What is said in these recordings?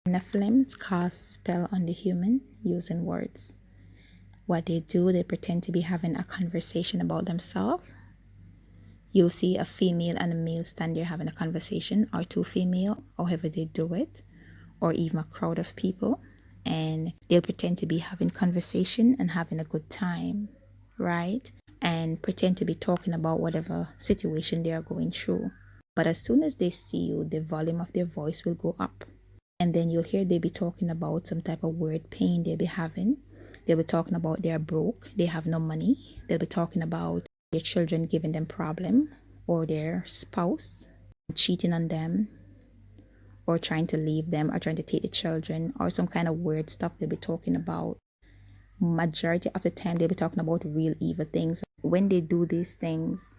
Nephilims cast spell on the human using words. What they do, they pretend to be having a conversation about themselves. You'll see a female and a male stand there having a conversation, or two female, however they do it, or even a crowd of people, and they'll pretend to be having conversation and having a good time, right? And pretend to be talking about whatever situation they are going through. But as soon as they see you, the volume of their voice will go up. And then you'll hear they be talking about some type of weird pain they be having. They'll be talking about they're broke, they have no money. They'll be talking about their children giving them problem, or their spouse cheating on them, or trying to leave them, or trying to take the children, or some kind of weird stuff they'll be talking about. Majority of the time they'll be talking about real evil things. When they do these things,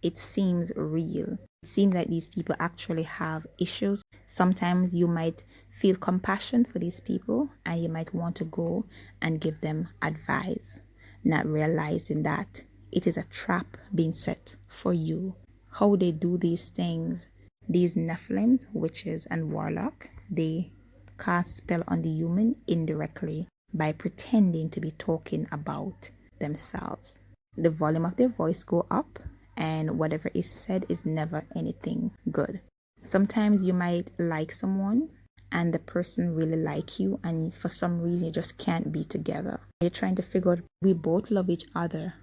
it seems real. It seems like these people actually have issues. Sometimes you might feel compassion for these people and you might want to go and give them advice, not realizing that it is a trap being set for you. How they do these things, these nephilims, witches and warlock, they cast spell on the human indirectly by pretending to be talking about themselves. The volume of their voice go up, and whatever is said is never anything good. Sometimes you might like someone and the person really like you, and for some reason you just can't be together. You're trying to figure out, we both love each other.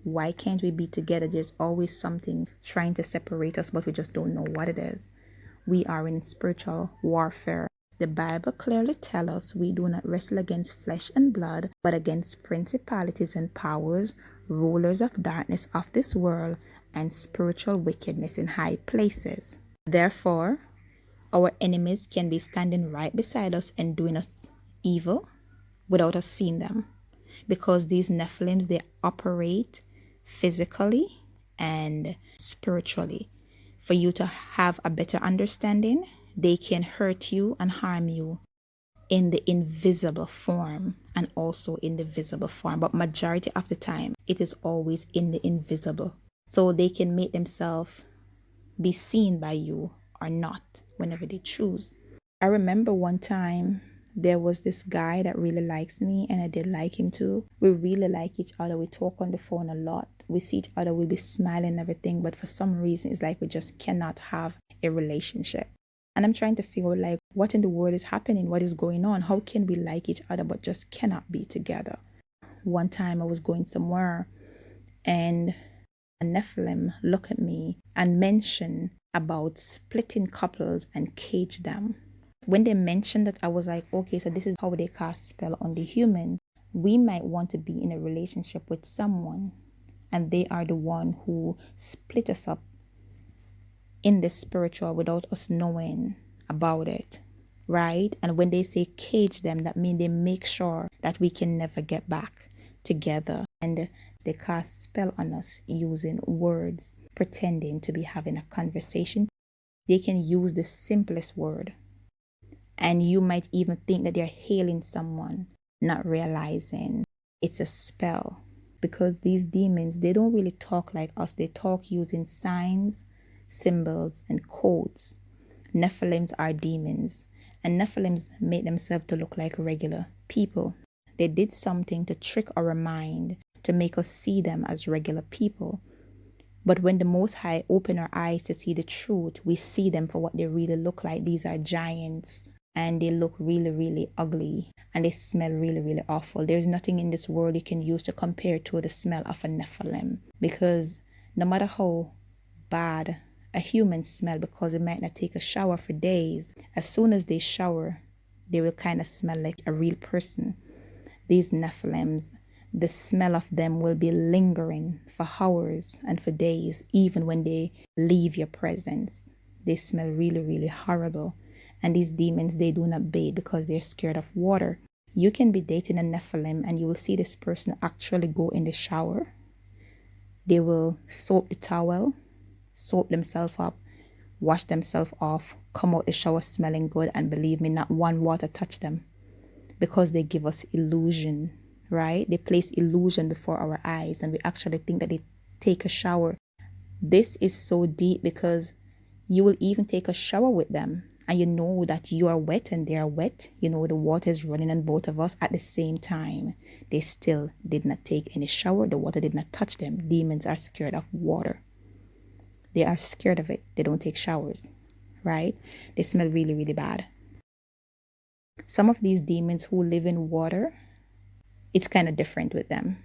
Why can't we be together? There's always something trying to separate us, but we just don't know what it is. We are in spiritual warfare. The Bible clearly tells us we do not wrestle against flesh and blood, but against principalities and powers, rulers of darkness of this world, and spiritual wickedness in high places. Therefore, our enemies can be standing right beside us and doing us evil without us seeing them. Because these Nephilims, they operate physically and spiritually. For you to have a better understanding, they can hurt you and harm you in the invisible form and also in the visible form. But majority of the time, it is always in the invisible. So they can make themselves be seen by you or not whenever they choose. I remember one time there was this guy that really likes me, and I did like him too. We really like each other. We talk on the phone a lot. We see each other, we'll be smiling and everything, but for some reason it's like we just cannot have a relationship. And I'm trying to figure out, like, what in the world is happening? What is going on? How can we like each other but just cannot be together? One time I was going somewhere and a Nephilim looked at me and mentioned about splitting couples and cage them. When they mentioned that, I was like, okay, so this is how they cast spell on the human. We might want to be in a relationship with someone, and they are the one who split us up in the spiritual without us knowing about it, right? And when they say cage them, that means they make sure that we can never get back together. And they cast spell on us using words, pretending to be having a conversation. They can use the simplest word, and you might even think that they're hailing someone, not realizing it's a spell. Because these demons, they don't really talk like us. They talk using signs, symbols, and codes. Nephilims are demons, and Nephilims make themselves to look like regular people. They did something to trick our mind, to make us see them as regular people. But when the Most High open our eyes to see the truth, we see them for what they really look like. These are giants, and they look really, really ugly, and they smell really, really awful. There's nothing in this world you can use to compare to the smell of a Nephilim, because no matter how bad a human smell, because they might not take a shower for days, as soon as they shower, they will kind of smell like a real person. These Nephilims, the smell of them will be lingering for hours and for days, even when they leave your presence. They smell really, really horrible. And these demons, they do not bathe because they're scared of water. You can be dating a Nephilim and you will see this person actually go in the shower. They will soap the towel, soap themselves up, wash themselves off, come out the shower smelling good, and believe me, not one water touch them, because they give us illusion, right? They place illusion before our eyes, and we actually think that they take a shower. This is so deep, because you will even take a shower with them and you know that you are wet and they are wet, you know the water is running on both of us at the same time, they still did not take any shower. The water did not touch them. Demons are scared of water. They are scared of it. They don't take showers, right? They smell really, really bad. Some of these demons who live in water, it's kind of different with them.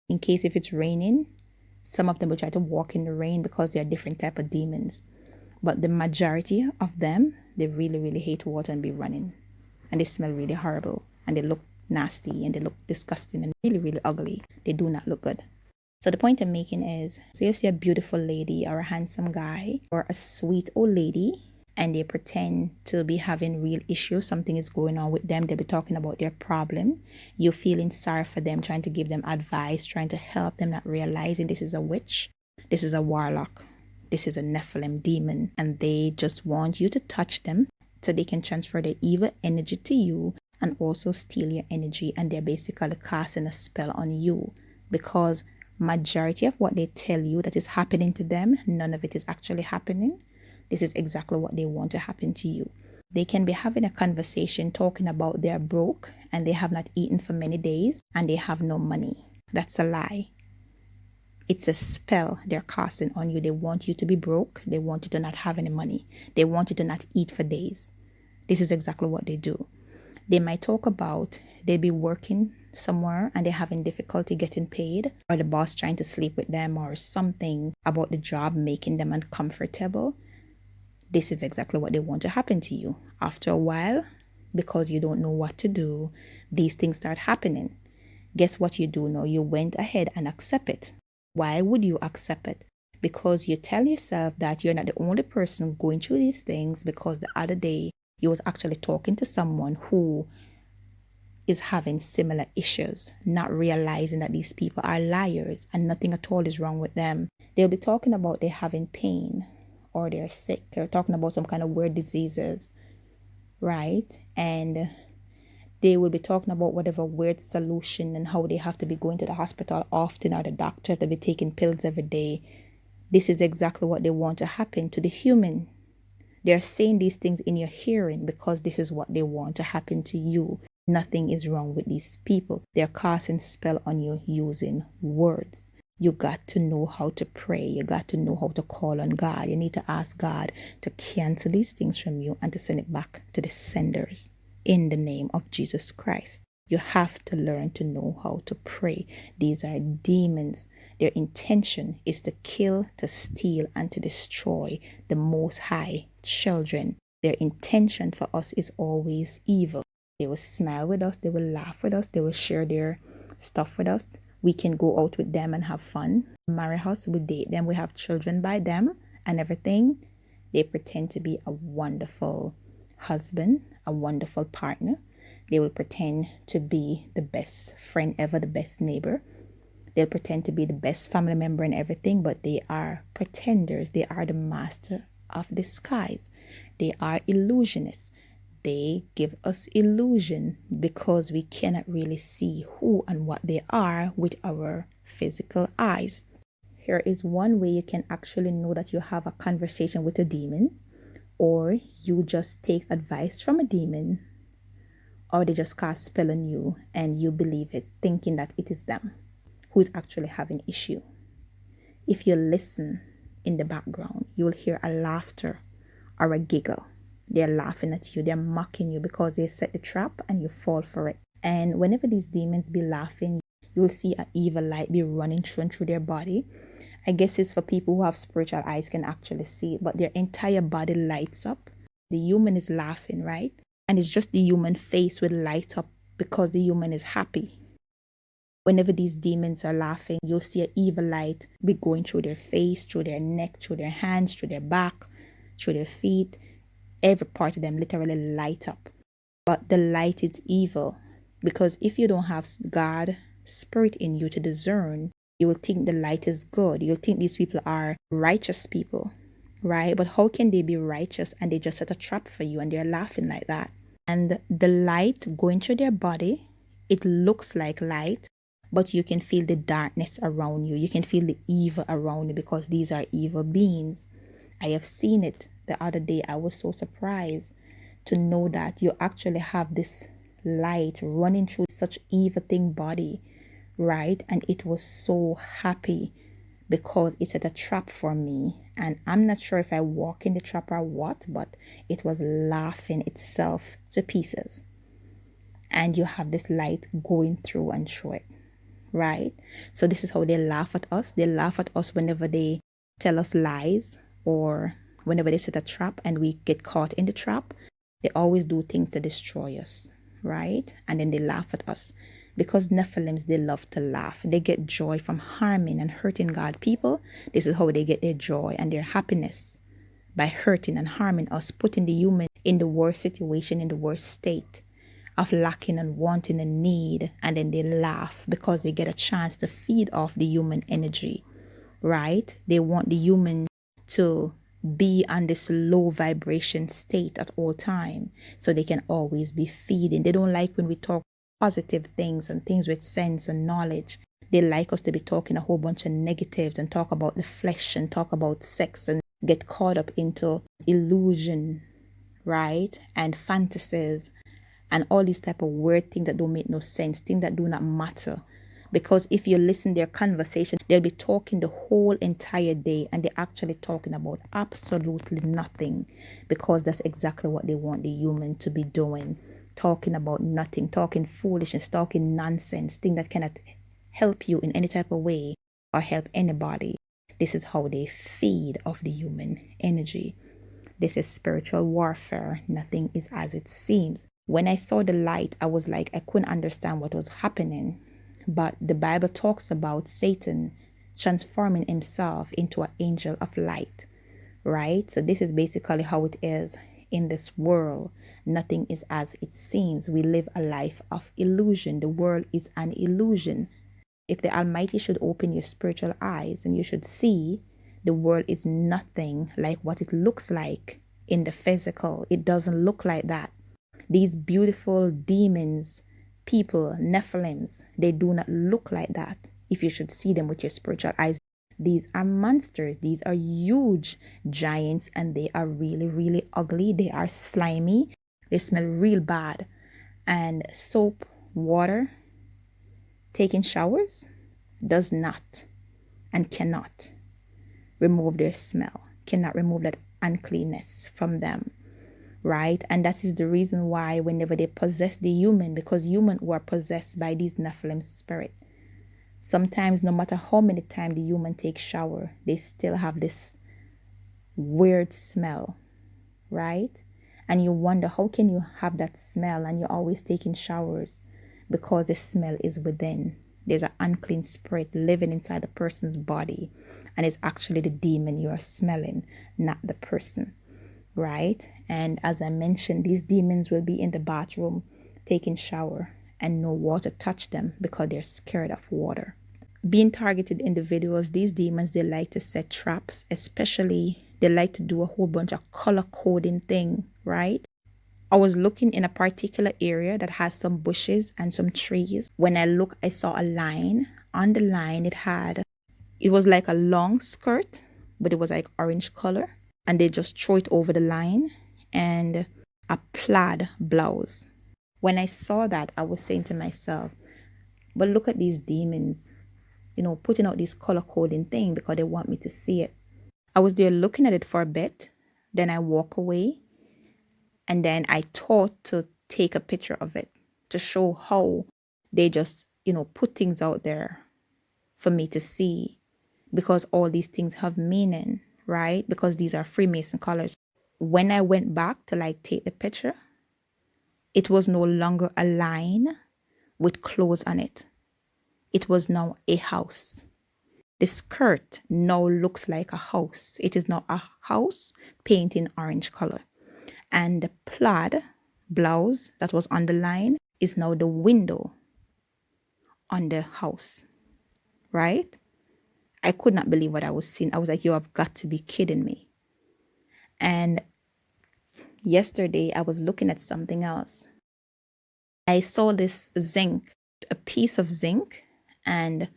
In case if it's raining, some of them will try to walk in the rain because they're different type of demons. But the majority of them, they really, really hate water and be running. And they smell really horrible. And they look nasty and they look disgusting and really, really ugly. They do not look good. So the point I'm making is, so you see a beautiful lady or a handsome guy or a sweet old lady, and they pretend to be having real issues. Something is going on with them. They'll be talking about their problem. You're feeling sorry for them, trying to give them advice, trying to help them, not realizing this is a witch. This is a warlock. This is a nephilim demon. And they just want you to touch them so they can transfer their evil energy to you and also steal your energy. And they're basically casting a spell on you, because majority of what they tell you that is happening to them, none of it is actually happening. This is exactly what they want to happen to you. They can be having a conversation talking about they're broke and they have not eaten for many days and they have no money. That's a lie. It's a spell they're casting on you. They want you to be broke. They want you to not have any money. They want you to not eat for days. This is exactly what they do. They might talk about they be working somewhere and they're having difficulty getting paid, or the boss trying to sleep with them, or something about the job making them uncomfortable. This is exactly what they want to happen to you. After a while, because you don't know what to do, these things start happening. Guess what you do now? You went ahead and accept it. Why would you accept it? Because you tell yourself that you're not the only person going through these things, because the other day you was actually talking to someone who is having similar issues, not realizing that these people are liars and nothing at all is wrong with them. They'll be talking about they're having pain or they're sick. They're talking about some kind of weird diseases, right? And they will be talking about whatever weird solution and how they have to be going to the hospital often or the doctor, to be taking pills every day. This is exactly what they want to happen to the human. They're saying these things in your hearing because this is what they want to happen to you. Nothing is wrong with these people. They're casting spell on you using words. You got to know how to pray. You got to know how to call on God. You need to ask God to cancel these things from you and to send it back to the senders in the name of Jesus Christ. You have to learn to know how to pray. These are demons. Their intention is to kill, to steal, and to destroy the Most High children. Their intention for us is always evil. They will smile with us. They will laugh with us. They will share their stuff with us. We can go out with them and have fun. Marry us, we date them, we have children by them and everything. They pretend to be a wonderful husband, a wonderful partner. They will pretend to be the best friend ever, the best neighbor. They'll pretend to be the best family member and everything, but they are pretenders. They are the master of disguise. They are illusionists. They give us illusion because we cannot really see who and what they are with our physical eyes. Here is one way you can actually know that you have a conversation with a demon, or you just take advice from a demon, or they just cast spell on you and you believe it, thinking that it is them who is actually having issue. If you listen in the background, you will hear a laughter or a giggle. They're laughing at you. They're mocking you because they set the trap and you fall for it. And whenever these demons be laughing, you will see an evil light be running through their body. I guess it's for people who have spiritual eyes can actually see it, but their entire body lights up. The human is laughing, right? And it's just the human face will light up because the human is happy. Whenever these demons are laughing, you'll see an evil light be going through their face, through their neck, through their hands, through their back, through their feet. Every part of them literally light up. But the light is evil, because if you don't have God spirit in you to discern, you will think the light is good. You'll think these people are righteous people, right? But how can they be righteous and they just set a trap for you and they're laughing like that? And the light going through their body, it looks like light, but you can feel the darkness around you. You can feel the evil around you because these are evil beings. I have seen it the other day, I was so surprised to know that you actually have this light running through such evil thing body, right? And it was so happy because it set a trap for me. And I'm not sure if I walk in the trap or what, but it was laughing itself to pieces. And you have this light going through and through it, right? So this is how they laugh at us. They laugh at us whenever they tell us lies or whenever they set a trap and we get caught in the trap. They always do things to destroy us, right? And then they laugh at us because nephilims, they love to laugh. They get joy from harming and hurting God people. This is how they get their joy and their happiness, by hurting and harming us, putting the human in the worst situation, in the worst state of lacking and wanting and need. And then they laugh because they get a chance to feed off the human energy, right? They want the human to be on this low vibration state at all time so they can always be feeding. They don't like when we talk positive things and things with sense and knowledge. They like us to be talking a whole bunch of negatives and talk about the flesh and talk about sex and get caught up into illusion, right? And fantasies and all these type of weird things that don't make no sense, things that do not matter. Because if you listen to their conversation, they'll be talking the whole entire day and they're actually talking about absolutely nothing, because that's exactly what they want the human to be doing. Talking about nothing, talking foolishness, talking nonsense, things that cannot help you in any type of way or help anybody. This is how they feed off the human energy. This is spiritual warfare. Nothing is as it seems. When I saw the light, I was like, I couldn't understand what was happening. But the Bible talks about Satan transforming himself into an angel of light, right? So this is basically how it is in this world. Nothing is as it seems. We live a life of illusion. The world is an illusion. If the Almighty should open your spiritual eyes and you should see the world is nothing like what it looks like in the physical. It doesn't look like that. These beautiful demons, people, nephilims, they do not look like that. If you should see them with your spiritual eyes, these are monsters. These are huge giants and they are really, really ugly. They are slimy. They smell real bad. And soap, water, taking showers does not and cannot remove their smell, cannot remove that uncleanness from them, right? And that is the reason why whenever they possess the human, because humans were possessed by these Nephilim spirit, sometimes no matter how many times the human takes shower, they still have this weird smell, right? And you wonder, how can you have that smell and you're always taking showers? Because the smell is within. There's an unclean spirit living inside the person's body, and it's actually the demon you are smelling, not the person, right? And as I mentioned, these demons will be in the bathroom taking shower and no water touch them because they're scared of water. Being targeted individuals, these demons, they like to set traps, especially they like to do a whole bunch of color coding thing, right? I was looking in a particular area that has some bushes and some trees. When I looked, I saw a line. On the line, it was like a long skirt, but it was like orange color. And they just throw it over the line, and a plaid blouse. When I saw that, I was saying to myself, but look at these demons, putting out this color coding thing because they want me to see it. I was there looking at it for a bit. Then I walk away. And then I thought to take a picture of it to show how they just, put things out there for me to see, because all these things have meaning, right? Because these are Freemason colors. When I went back to take the picture, it was no longer a line with clothes on it. It was now a house. The skirt now looks like a house. It is now a house painted in orange color. And the plaid blouse that was on the line is now the window on the house, right? I could not believe what I was seeing. I was like, you have got to be kidding me. And yesterday I was looking at something else. I saw this zinc, a piece of zinc, and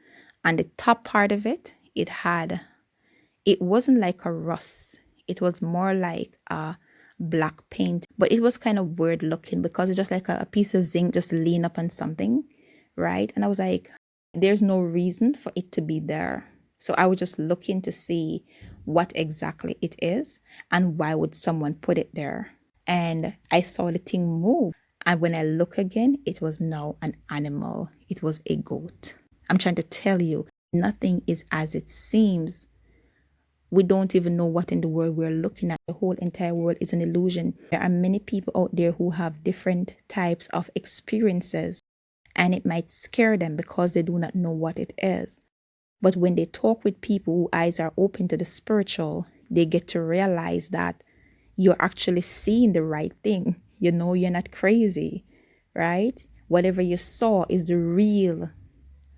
on the top part of it, it wasn't like a rust. It was more like a black paint, but it was kind of weird looking because it's just like a piece of zinc just lean up on something, right? And I was like, there's no reason for it to be there. So I was just looking to see what exactly it is and why would someone put it there. And I saw the thing move. And when I look again, it was now an animal. It was a goat. I'm trying to tell you, nothing is as it seems. We don't even know what in the world we're looking at. The whole entire world is an illusion. There are many people out there who have different types of experiences, and it might scare them because they do not know what it is. But when they talk with people whose eyes are open to the spiritual, they get to realize that you're actually seeing the right thing. You know, you're not crazy, right? Whatever you saw is the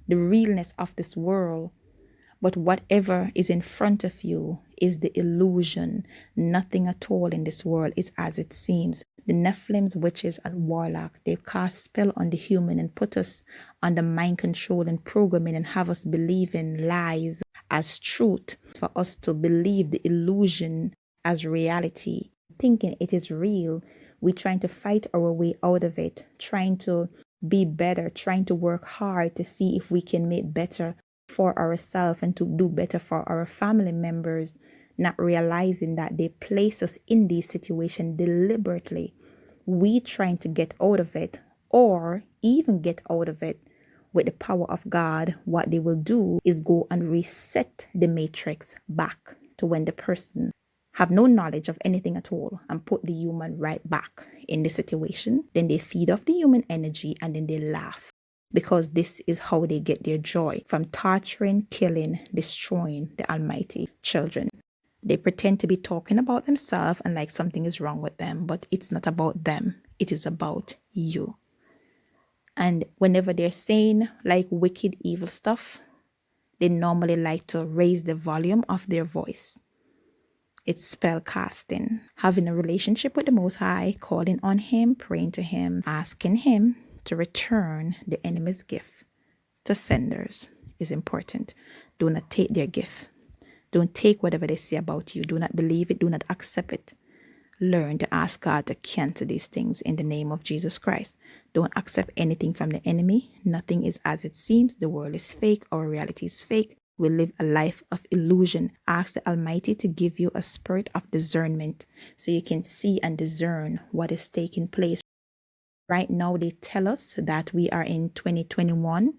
realness of this world. But whatever is in front of you is the illusion. Nothing at all in this world is as it seems. The nephilims, witches, and warlock, they cast spell on the human and put us under mind control and programming and have us believe in lies as truth, for us to believe the illusion as reality, thinking it is real. We're trying to fight our way out of it, trying to be better, trying to work hard to see if we can make better for ourselves and to do better for our family members, not realizing that they place us in these situations deliberately. We trying to get out of it, or even get out of it with the power of God. What they will do is go and reset the matrix back to when the person have no knowledge of anything at all and put the human right back in the situation. Then they feed off the human energy and then they laugh, because this is how they get their joy from torturing, killing, destroying the almighty children. They pretend to be talking about themselves and like something is wrong with them, but it's not about them. It is about you. And whenever they're saying like wicked, evil stuff, they normally like to raise the volume of their voice. It's spell casting, having a relationship with the Most High, calling on Him, praying to Him, asking Him to return the enemy's gift to senders is important. Do not take their gift. Don't take whatever they say about you. Do not believe it. Do not accept it. Learn to ask God to cancel these things in the name of Jesus Christ. Don't accept anything from the enemy. Nothing is as it seems. The world is fake. Our reality is fake. We live a life of illusion. Ask the Almighty to give you a spirit of discernment so you can see and discern what is taking place. Right now, they tell us that we are in 2021.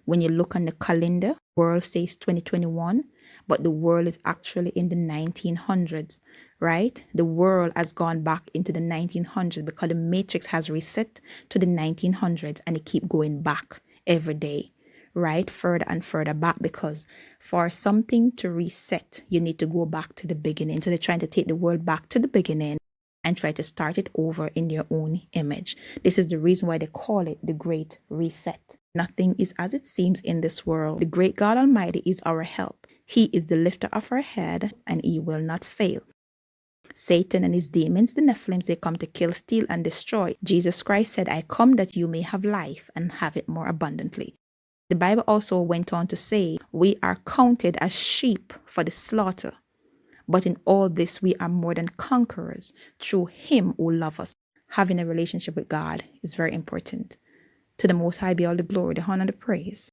When you look on the calendar, the world says 2021, but the world is actually in the 1900s, right? The world has gone back into the 1900s because the matrix has reset to the 1900s and it keep going back every day, right? Further and further back, because for something to reset, you need to go back to the beginning. So they're trying to take the world back to the beginning and try to start it over in their own image. This is the reason why they call it the Great Reset. Nothing is as it seems in this world. The great God Almighty is our help. He is the lifter of our head, and He will not fail. Satan and his demons, the nephilims, they come to kill, steal, and destroy. Jesus Christ said, I come that you may have life and have it more abundantly. The Bible also went on to say, we are counted as sheep for the slaughter. But in all this, we are more than conquerors through Him who loves us. Having a relationship with God is very important. To the Most High be all the glory, the honor, and the praise.